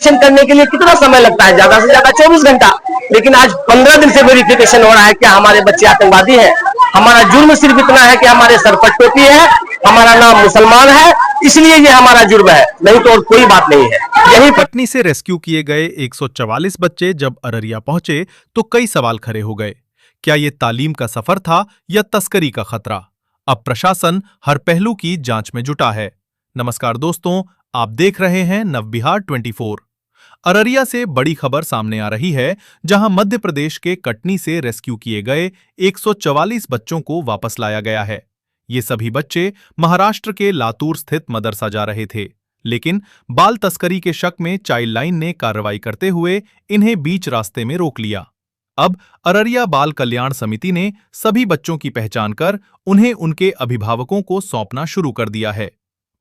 करने के लिए कितना समय लगता है? ज्यादा से ज्यादा 24 घंटा। लेकिन आज 15 दिन से वेरिफिकेशन हो रहा है कि हमारे बच्चे आतंकवादी हैं। हमारा जुर्म सिर्फ इतना है कि हमारे सर पर टोपी है, हमारा नाम मुसलमान है, इसलिए ये हमारा जुर्म है, नहीं तो और कोई बात नहीं है। यही कटनी से रेस्क्यू किए गए 144 बच्चे जब अररिया पहुंचे तो कई सवाल खड़े हो गए। क्या ये तालीम का सफर था या तस्करी का खतरा? अब प्रशासन हर पहलू की जांच में जुटा है। नमस्कार दोस्तों, आप देख रहे हैं नवबिहार 24। अररिया से बड़ी खबर सामने आ रही है, जहां मध्य प्रदेश के कटनी से रेस्क्यू किए गए 144 बच्चों को वापस लाया गया है। ये सभी बच्चे महाराष्ट्र के लातूर स्थित मदरसा जा रहे थे, लेकिन बाल तस्करी के शक में चाइल्ड लाइन ने कार्रवाई करते हुए इन्हें बीच रास्ते में रोक लिया। अब अररिया बाल कल्याण समिति ने सभी बच्चों की पहचान कर उन्हें उनके अभिभावकों को सौंपना शुरू कर दिया है।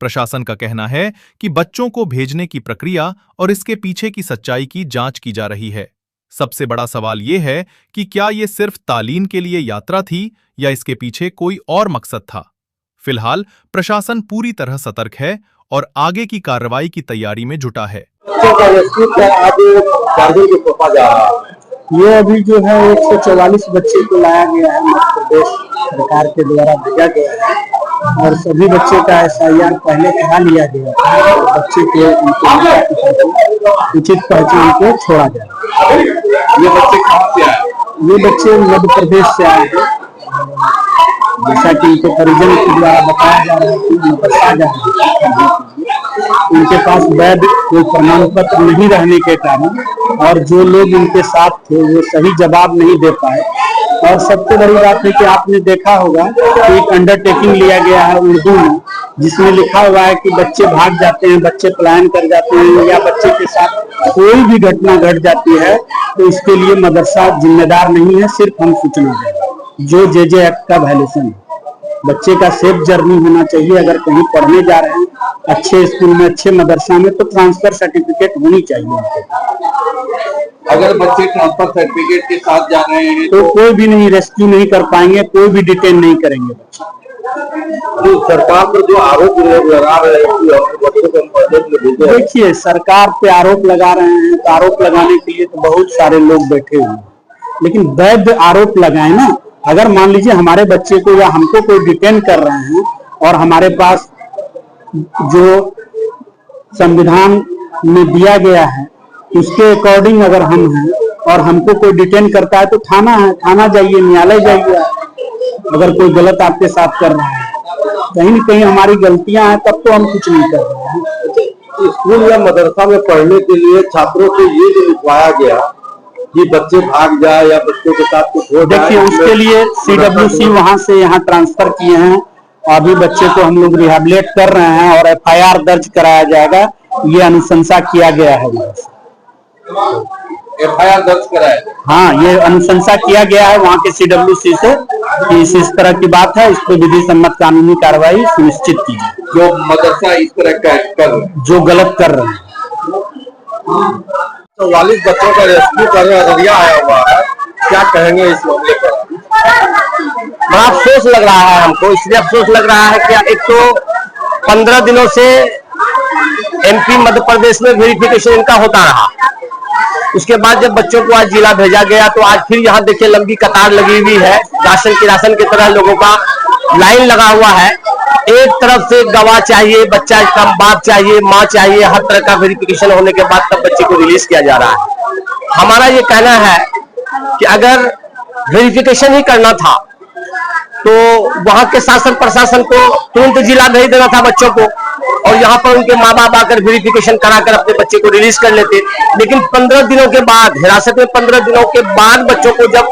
प्रशासन का कहना है कि बच्चों को भेजने की प्रक्रिया और इसके पीछे की सच्चाई की जांच की जा रही है। सबसे बड़ा सवाल यह है कि क्या ये सिर्फ तालीम के लिए यात्रा थी या इसके पीछे कोई और मकसद था। फिलहाल प्रशासन पूरी तरह सतर्क है और आगे की कार्रवाई की तैयारी में जुटा है। ये अभी जो है 144 बच्चे को लाया गया है, मध्य प्रदेश सरकार के द्वारा भेजा गया है और सभी बच्चे का SIR पहले करा लिया गया है। बच्चे के उचित पहचान को छोड़ा जाए। ये बच्चे कहाँ से आए? ये बच्चे मध्य प्रदेश से आए हैं। जैसा कि इनके परिजन के द्वारा बताया जा रहा है कि मदरसा जा रहे हैं, उनके पास वैध कोई प्रमाण पत्र नहीं रहने के कारण और जो लोग उनके साथ थे वो सही जवाब नहीं दे पाए। और सबसे बड़ी बात है कि आपने देखा होगा कि एक अंडरटेकिंग लिया गया है उर्दू में, जिसमें लिखा हुआ है कि बच्चे भाग जाते हैं, बच्चे पलायन कर जाते हैं या बच्चे के साथ कोई भी घटना घट जाती है तो इसके लिए मदरसा जिम्मेदार नहीं है, सिर्फ हम सूचना दें। जो JJ एक्ट का वायलेशन है। बच्चे का सेफ जर्नी होना चाहिए। अगर कहीं पढ़ने जा रहे हैं अच्छे स्कूल में, अच्छे मदरसा में, तो ट्रांसफर सर्टिफिकेट होनी चाहिए। अगर बच्चे ट्रांसफर सर्टिफिकेट के साथ जा रहे हैं तो कोई भी नहीं रेस्क्यू नहीं कर पाएंगे, कोई भी डिटेन नहीं करेंगे बच्चे। तो सरकार पर जो आरोप लगा रहे हैं, देखिए सरकार पे आरोप लगा रहे हैं, तो आरोप लगाने के लिए तो बहुत सारे लोग बैठे हुए हैं, लेकिन वैध आरोप लगाए ना। अगर मान लीजिए हमारे बच्चे को या हमको कोई डिटेन कर रहे हैं और हमारे पास जो संविधान में दिया गया है उसके अकॉर्डिंग अगर हम हैं और हमको कोई डिटेन करता है तो थाना है, थाना जाइए, न्यायालय जाइए। अगर कोई गलत आपके साथ कर रहा है, कहीं न कहीं हमारी गलतियां हैं, तब तो हम कुछ नहीं कर रहे हैं। स्कूल या मदरसा में पढ़ने के लिए छात्रों को ये जो लिखवाया गया कि बच्चे भाग जाए या बच्चों के साथ कुछ हो जाए, देखिए उसके लिए CWC वहां से यहाँ ट्रांसफर किए हैं। अभी बच्चे को हम लोग रिहेबिलिट कर रहे हैं और FIR दर्ज कराया जाएगा। ये अनुशंसा किया गया है। FIR दर्ज कराया? हाँ, ये अनुशंसा किया गया है वहाँ के CWC से कि इस तरह की बात है, इस पर विधि सम्मत कानूनी कार्रवाई सुनिश्चित कीजिए। जो मदरसा इस तरह का कर रहे हैं, जो गलत कर रहे हैं। 44 बच्चों का रेस्क्यू कर अररिया आया हुआ है, क्या कहेंगे इस मामले पर? बड़ा अफसोस लग रहा है हमको। इसलिए अफसोस लग रहा है कि एक तो 15 दिनों से MP मध्य प्रदेश में वेरिफिकेशन इनका होता रहा। उसके बाद जब बच्चों को आज जिला भेजा गया तो आज फिर यहाँ देखिए लंबी कतार लगी हुई है। राशन की तरह लोगों का लाइन लगा हुआ है। एक तरफ से गवाह चाहिए, बच्चा का बाप चाहिए, माँ चाहिए, हर तरह का वेरिफिकेशन होने के बाद तब बच्चे को रिलीज किया जा रहा है। हमारा ये कहना है कि अगर वेरिफिकेशन ही करना था तो वहां के शासन प्रशासन को तुरंत जिला भेज देना था बच्चों को, और यहाँ पर उनके माँ बाप आकर वेरिफिकेशन कराकर अपने बच्चे को रिलीज कर लेते। लेकिन 15 दिनों के बाद, हिरासत में 15 दिनों के बाद बच्चों को जब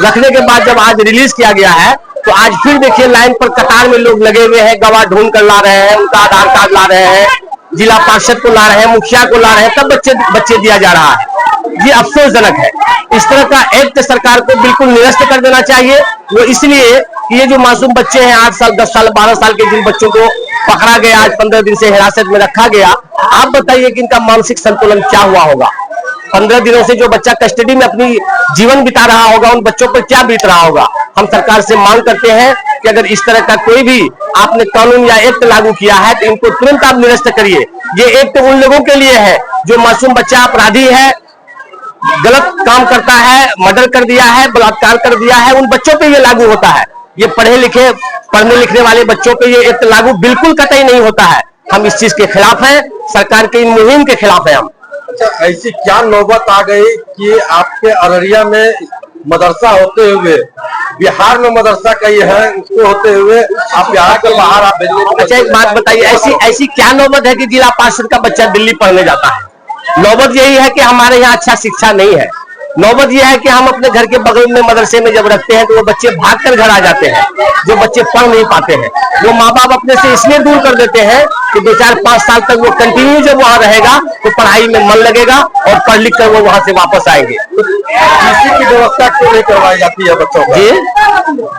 रखने के बाद जब आज रिलीज किया गया है तो आज फिर देखिए लाइन पर कतार में लोग लगे हुए हैं, गवाह ढूंढ कर ला रहे हैं, उनका आधार कार्ड ला रहे हैं, जिला पार्षद को ला रहे हैं, मुखिया को ला रहे हैं, तब बच्चे दिया जा रहा है। ये अफसोसजनक है। इस तरह का एक्ट सरकार को बिल्कुल निरस्त कर देना चाहिए। वो इसलिए कि ये जो मासूम बच्चे हैं 8 साल 10 साल 12 साल के जिन बच्चों को पकड़ा गया, आज 15 दिन से हिरासत में रखा गया, आप बताइए कि इनका मानसिक संतुलन क्या हुआ होगा। 15 दिनों से जो बच्चा कस्टडी में अपनी जीवन बिता रहा होगा, उन बच्चों पर क्या बीत रहा होगा। हम सरकार से मांग करते हैं कि अगर इस तरह का कोई भी आपने कानून या एक्ट लागू किया है तो इनको तुरंत आप निरस्त करिए। ये एक्ट उन लोगों के लिए है जो मासूम बच्चा अपराधी है, गलत काम करता है, मर्डर कर दिया है, बलात्कार कर दिया है, उन बच्चों पे ये लागू होता है। ये पढ़ने लिखने वाले बच्चों पे ये एक्ट लागू बिल्कुल कतई नहीं होता है। हम इस चीज के खिलाफ हैं, सरकार की मुहिम के खिलाफ है हम। अच्छा, ऐसी क्या नौबत आ गई कि आपके अररिया में मदरसा होते हुए, बिहार में मदरसा कई है, उसको होते हुए आप यहाँ के बाहर आप भेजने? अच्छा, एक बात बताइए, ऐसी क्या नौबत है कि जिला पार्षद का बच्चा दिल्ली पढ़ने जाता है? नौबत यही है कि हमारे यहाँ अच्छा शिक्षा नहीं है। नौबत यह है कि हम अपने घर के बगल में मदरसे में जब रखते हैं तो वो बच्चे भागकर घर आ जाते हैं, जो बच्चे पढ़ नहीं पाते हैं। वो माँ बाप अपने से इसलिए दूर कर देते हैं कि 2-4-5 साल तक वो कंटिन्यू जब वहाँ रहेगा तो पढ़ाई में मन लगेगा और पढ़ लिख कर वो वहाँ से वापस आएंगे। इसी की व्यवस्था क्यों नहीं करवाई जाती है बच्चों को?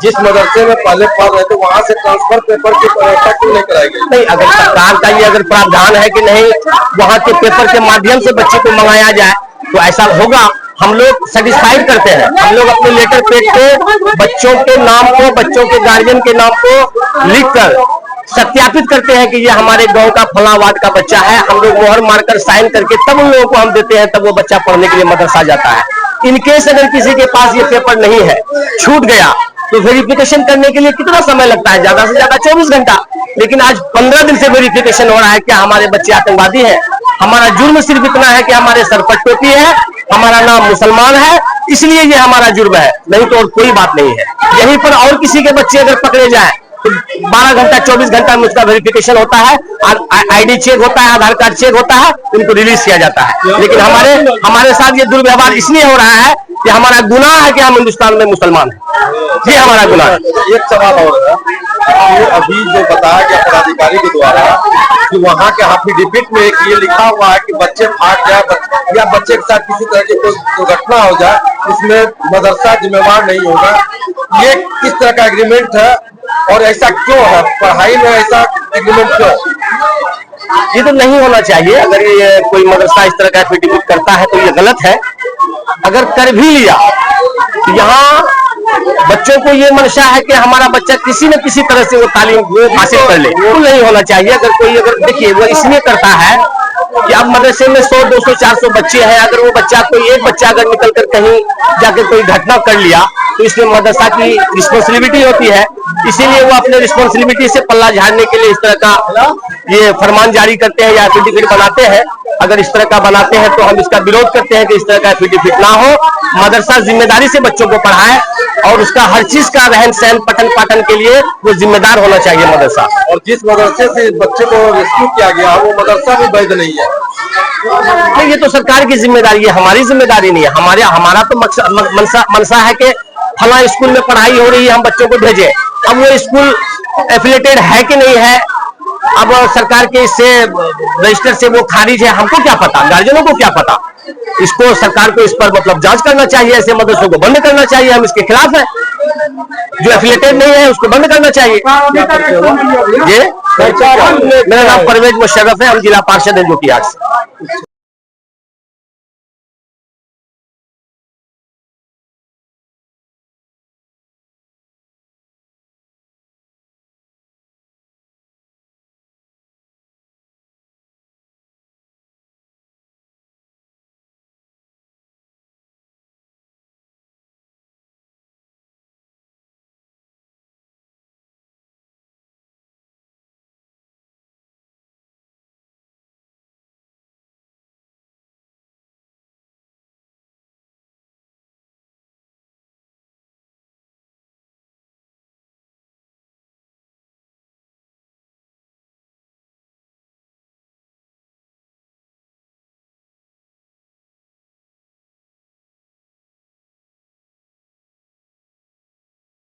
जिस मदरसे में पहले पढ़ रहे थे वहाँ से ट्रांसफर पेपर की व्यवस्था क्यों नहीं कराई गई? नहीं, अगर सरकार का ये अगर प्रावधान है कि नहीं वहाँ के पेपर के माध्यम से बच्चे को मंगाया जाए तो ऐसा होगा। हम लोग सेटिस्फाइड करते हैं, हम लोग अपने लेटर पेड पे बच्चों के नाम को, बच्चों के गार्जियन के नाम को लिखकर सत्यापित करते हैं कि ये हमारे गांव का फला वार्ड का बच्चा है। हम लोग मोहर मारकर साइन करके तब उन लोगों को हम देते हैं, तब वो बच्चा पढ़ने के लिए मदरसा जाता है। इनकेस अगर किसी के पास ये पेपर नहीं है, छूट गया, तो वेरिफिकेशन करने के लिए कितना समय लगता है? ज्यादा से ज्यादा 24 घंटा। लेकिन आज 15 दिन से वेरिफिकेशन हो रहा है। क्या हमारे बच्चे आतंकवादी हैं? हमारा जुर्म सिर्फ इतना है कि हमारे सर पर टोपी है, हमारा नाम मुसलमान है, इसलिए ये हमारा जुर्म है, नहीं तो और कोई बात नहीं है। यहीं पर और किसी के बच्चे अगर पकड़े जाए तो 12 घंटा 24 घंटा में उसका वेरिफिकेशन होता है, आईडी चेक होता है, आधार कार्ड चेक होता है, उनको रिलीज किया जाता है। लेकिन हमारे साथ ये दुर्व्यवहार इसलिए हो रहा है कि हमारा गुनाह है कि हम हिंदुस्तान में मुसलमान हैं, ये हमारा गुनाह है। एक सवाल और है कि अभी जो बताया गया पदाधिकारी के द्वारा कि वहाँ के एफिडेविट में एक ये लिखा हुआ है कि बच्चे भाग जाए या बच्चे के साथ किसी तरह की कोई दुर्घटना हो जाए, उसमें मदरसा जिम्मेवार नहीं होगा। ये किस तरह का एग्रीमेंट है और ऐसा क्यों है? पढ़ाई में ऐसा एग्रीमेंट क्यों? ये तो नहीं होना चाहिए। अगर ये कोई मदरसा इस तरह का एफिडेविट करता है तो ये गलत है। अगर कर भी लिया तो यहाँ बच्चों को ये मंशा है कि हमारा बच्चा किसी न किसी तरह से वो तालीम वो हासिल कर ले, वो नहीं होना चाहिए। अगर देखिए वो इसलिए करता है कि अब मदरसे में 100, 200, 400 बच्चे हैं, अगर वो बच्चा कोई एक बच्चा अगर निकल कर कहीं जाकर कोई घटना कर लिया तो इसमें मदरसा की रिस्पॉन्सिबिलिटी होती है। इसीलिए वो अपने रिस्पॉन्सिबिलिटी से पल्ला झाड़ने के लिए इस तरह का ये फरमान जारी करते हैं या एफिडेविट बनाते हैं। अगर इस तरह का बनाते हैं तो हम इसका विरोध करते हैं कि इस तरह का एफिडेविट ना हो। मदरसा जिम्मेदारी से बच्चों को पढ़ाए और उसका हर चीज का रहन सहन पठन पाठन के लिए वो जिम्मेदार होना चाहिए मदरसा। और जिस मदरसे से बच्चे को रेस्क्यू किया गया वो मदरसा भी वैध नहीं है। नहीं, ये तो सरकार की जिम्मेदारी है, हमारी जिम्मेदारी नहीं है। हमारा तो मनसा है कि फला स्कूल में पढ़ाई हो रही है, हम बच्चों को भेजें। अब वो स्कूल एफिलेटेड है कि नहीं है, अब सरकार के इससे रजिस्टर से वो खारिज है, हमको क्या पता, गार्जियनों को क्या पता। इसको सरकार को इस पर मतलब जांच करना चाहिए, ऐसे मदरसों को बंद करना चाहिए। हम इसके खिलाफ हैं, जो एफिलेटेड नहीं है उसको बंद करना चाहिए। ये मेरा नाम परवेज मुशर्रफ है, हम जिला पार्षद हैं जोटियार से।